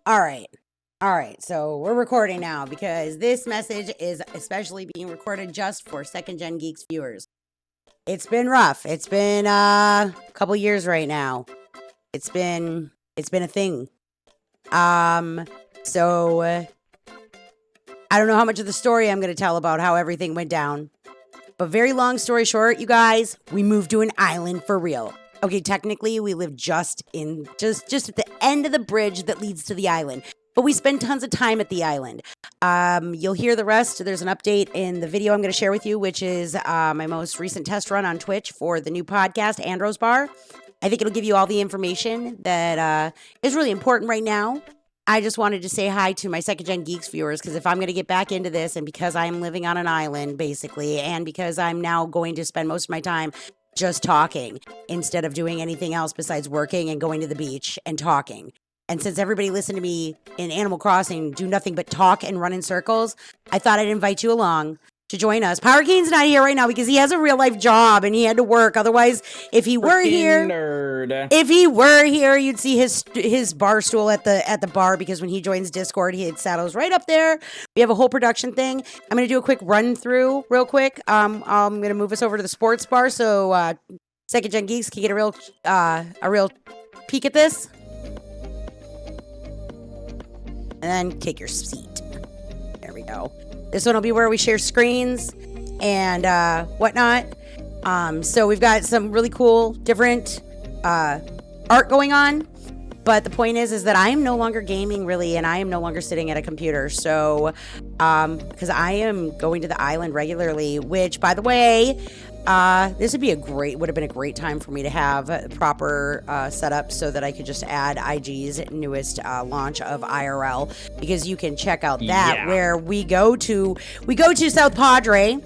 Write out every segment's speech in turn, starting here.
All right. All right. So we're recording now because this message is especially being recorded just for Second Gen Geeks viewers. It's been rough. It's been a couple years right now. It's been a thing. So I don't know how much of the story I'm going to tell about how everything went down. But very long story short, you guys, we moved to an island for real. Okay, technically we live just at the end of the bridge that leads to the island. But we spend tons of time at the island. You'll hear the rest. There's an update in the video I'm going to share with you, which is my most recent test run on Twitch for the new podcast, Andro's Bar. I think it'll give you all the information that is really important right now. I just wanted to say hi to my Second Gen Geeks viewers, because if I'm going to get back into this, and because I'm living on an island, basically, and because I'm now going to spend most of my time just talking instead of doing anything else besides working and going to the beach and talking. And since everybody listened to me in Animal Crossing do nothing but talk and run in circles, I thought I'd invite you along to join us. Power Kane's not here right now because he has a real life job and he had to work. Otherwise, if he were here, you'd see his bar stool at the bar, because when he joins Discord, he saddles right up there. We have a whole production thing. I'm gonna do a quick run through real quick. I'm gonna move us over to the sports bar so Second Gen Geeks can get a real peek at this. And then take your seat. There we go. This one will be where we share screens and whatnot. So we've got some really cool, different art going on. But the point is that I am no longer gaming, really, and I am no longer sitting at a computer. So, because I am going to the island regularly, which, by the way, this would have been a great time for me to have a proper setup so that I could just add IG's newest launch of IRL, because you can check out that where we go to South Padre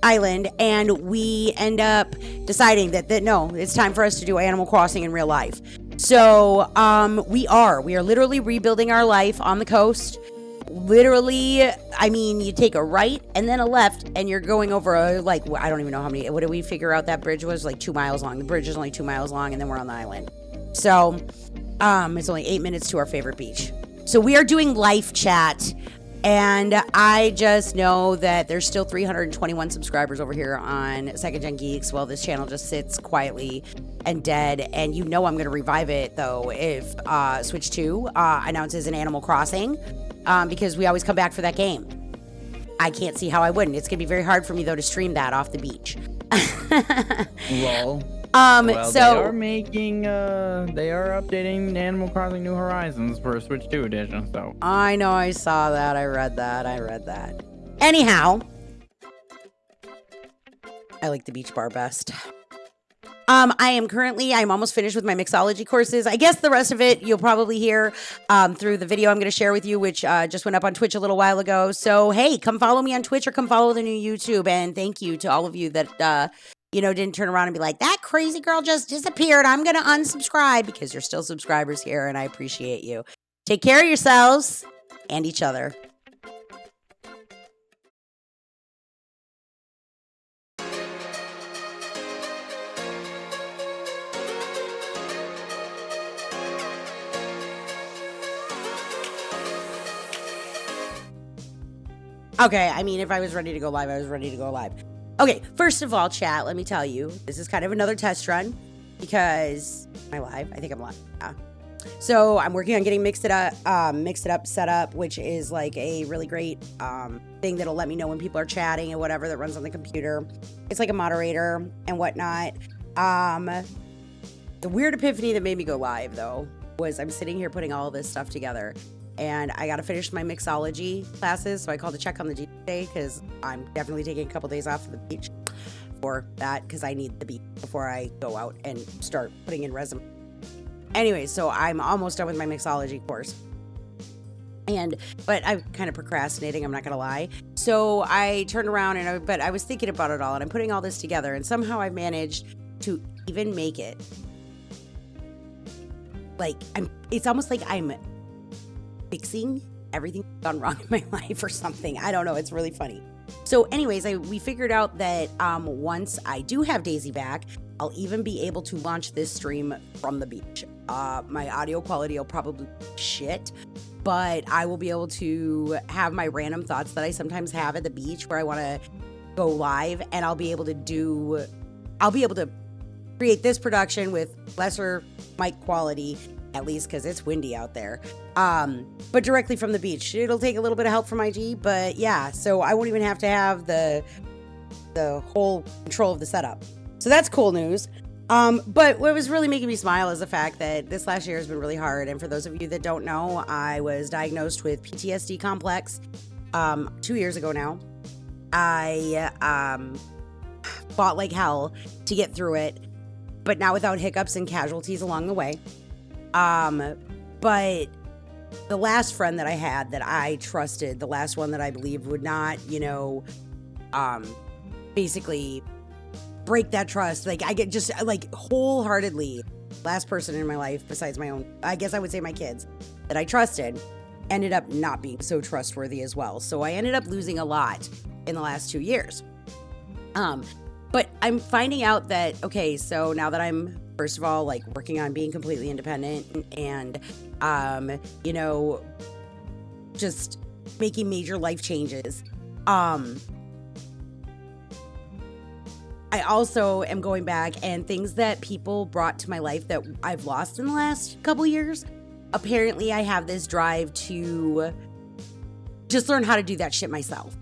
Island, and we end up deciding that no, it's time for us to do Animal Crossing in real life. So we are literally rebuilding our life on the coast. Literally, I mean, you take a right and then a left, and you're going over I don't even know how many. What did we figure out that bridge was? Like 2 miles long. The bridge is only 2 miles long, and then we're on the island. So it's only 8 minutes to our favorite beach. So we are doing live chat, and I just know that there's still 321 subscribers over here on Second Gen Geeks while this channel just sits quietly and dead. And you know I'm going to revive it, though, if Switch 2 announces an Animal Crossing. Because we always come back for that game. I can't see how I wouldn't. It's going to be very hard for me, though, to stream that off the beach. Well, so they are making, they are updating Animal Crossing New Horizons for Switch 2 edition, so. I know, I saw that. I read that. Anyhow, I like the beach bar best. I'm almost finished with my mixology courses. I guess the rest of it you'll probably hear through the video I'm going to share with you, which just went up on Twitch a little while ago. So, hey, come follow me on Twitch or come follow the new YouTube. And thank you to all of you that, didn't turn around and be like, that crazy girl just disappeared. I'm going to unsubscribe, because you're still subscribers here, and I appreciate you. Take care of yourselves and each other. Okay, I mean, if I was ready to go live, I was ready to go live. Okay, first of all, chat, let me tell you, this is kind of another test run, because am I live? I think I'm live. Yeah. So I'm working on getting Mixed It Up set up, which is like a really great thing that'll let me know when people are chatting and whatever, that runs on the computer. It's like a moderator and whatnot. The weird epiphany that made me go live, though, was I'm sitting here putting all this stuff together, and I got to finish my mixology classes, so I called to check on the G today, because I'm definitely taking a couple days off of the beach for that, because I need the beach before I go out and start putting in resume. Anyway, so I'm almost done with my mixology course. But I'm kind of procrastinating, I'm not going to lie. So I turned around, but I was thinking about it all, and I'm putting all this together, and somehow I managed to even make it. It's almost like I'm fixing everything that's gone wrong in my life or something. I don't know. It's really funny. So anyways, we figured out that once I do have Daisy back, I'll even be able to launch this stream from the beach. My audio quality will probably be shit, but I will be able to have my random thoughts that I sometimes have at the beach where I want to go live, and I'll be able to create this production with lesser mic quality, at least because it's windy out there, but directly from the beach. It'll take a little bit of help from IG, but yeah, so I won't even have to have the whole control of the setup. So that's cool news. But what was really making me smile is the fact that this last year has been really hard. And for those of you that don't know, I was diagnosed with PTSD complex 2 years ago now. I fought like hell to get through it, but not without hiccups and casualties along the way. But the last friend that I had that I trusted, the last one that I believed would not, basically break that trust. Like, I get just like wholeheartedly, last person in my life besides my own, I guess I would say my kids, that I trusted ended up not being so trustworthy as well. So I ended up losing a lot in the last 2 years. But I'm finding out that, okay, so now that I'm, first of all, like working on being completely independent and, just making major life changes, I also am going back and things that people brought to my life that I've lost in the last couple years. Apparently, I have this drive to just learn how to do that shit myself.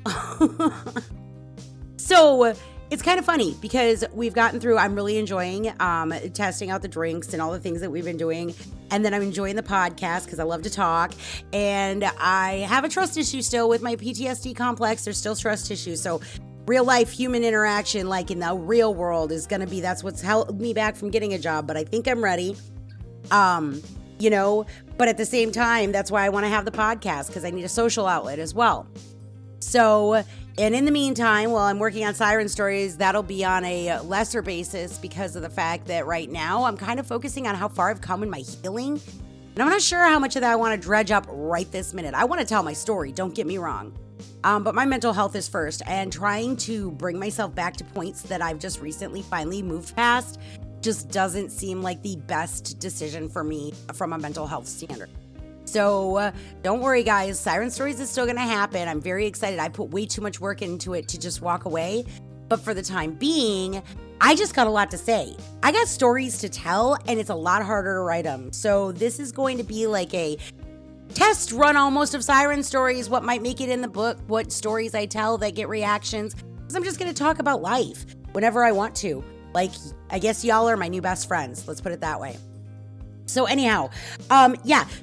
So it's kind of funny because we've gotten through, I'm really enjoying testing out the drinks and all the things that we've been doing. And then I'm enjoying the podcast because I love to talk. And I have a trust issue still with my PTSD complex. There's still trust issues. So real life human interaction, like in the real world, is going to be, that's what's held me back from getting a job. But I think I'm ready. But at the same time, that's why I want to have the podcast, because I need a social outlet as well. So, and in the meantime, while I'm working on Siren Stories, that'll be on a lesser basis because of the fact that right now I'm kind of focusing on how far I've come in my healing. And I'm not sure how much of that I want to dredge up right this minute. I want to tell my story, don't get me wrong. But my mental health is first, and trying to bring myself back to points that I've just recently finally moved past just doesn't seem like the best decision for me from a mental health standard. So don't worry, guys. Siren Stories is still going to happen. I'm very excited. I put way too much work into it to just walk away. But for the time being, I just got a lot to say. I got stories to tell, and it's a lot harder to write them. So this is going to be like a test run almost of Siren Stories, what might make it in the book, what stories I tell that get reactions. Because I'm just going to talk about life whenever I want to. Like, I guess y'all are my new best friends. Let's put it that way. So anyhow,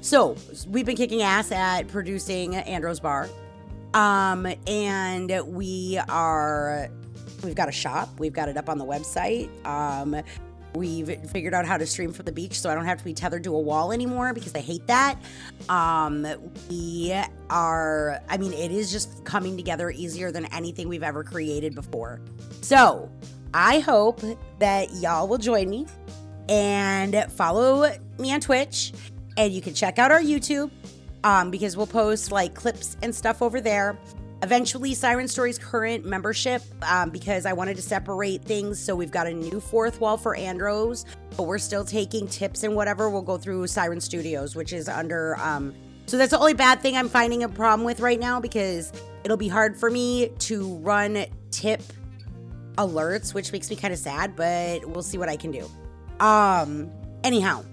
so we've been kicking ass at producing Andro's Bar. And we've got a shop. We've got it up on the website. We've figured out how to stream from the beach so I don't have to be tethered to a wall anymore because I hate that. It is just coming together easier than anything we've ever created before. So I hope that y'all will join me and follow me on Twitch, and you can check out our YouTube because we'll post like clips and stuff over there. Eventually, Siren Stories current membership, because I wanted to separate things. So we've got a new fourth wall for Andros, but we're still taking tips and whatever. We'll go through Siren Studios, which is under, so that's the only bad thing I'm finding a problem with right now, because it'll be hard for me to run tip alerts, which makes me kind of sad, but we'll see what I can do. Anyhow,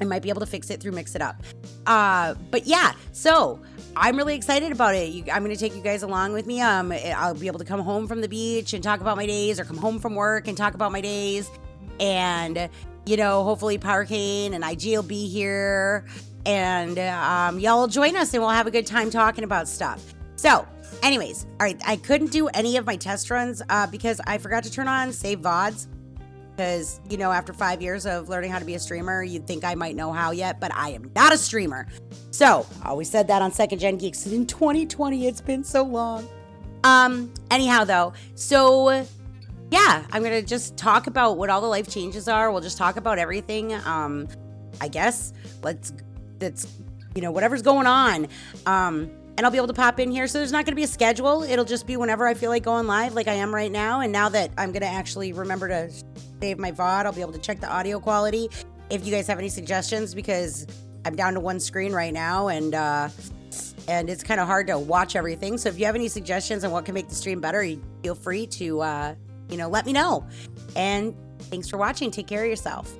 I might be able to fix it through Mix It Up. But yeah, so I'm really excited about it. I'm going to take you guys along with me. I'll be able to come home from the beach and talk about my days, or come home from work and talk about my days. And, hopefully Power Kane and IG will be here, and y'all will join us, and we'll have a good time talking about stuff. So anyways, all right, I couldn't do any of my test runs because I forgot to turn on save VODs. Because, after 5 years of learning how to be a streamer, you'd think I might know how yet, but I am not a streamer. So, I always said that on Second Gen Geeks. In 2020, it's been so long. Anyhow, though, so, yeah, I'm going to just talk about what all the life changes are. We'll just talk about everything. I guess, whatever's going on. And I'll be able to pop in here. So there's not going to be a schedule. It'll just be whenever I feel like going live, like I am right now. And now that I'm going to actually remember to save my VOD, I'll be able to check the audio quality if you guys have any suggestions, because I'm down to one screen right now, and it's kind of hard to watch everything. So if you have any suggestions on what can make the stream better, feel free to let me know. And thanks for watching. Take care of yourself.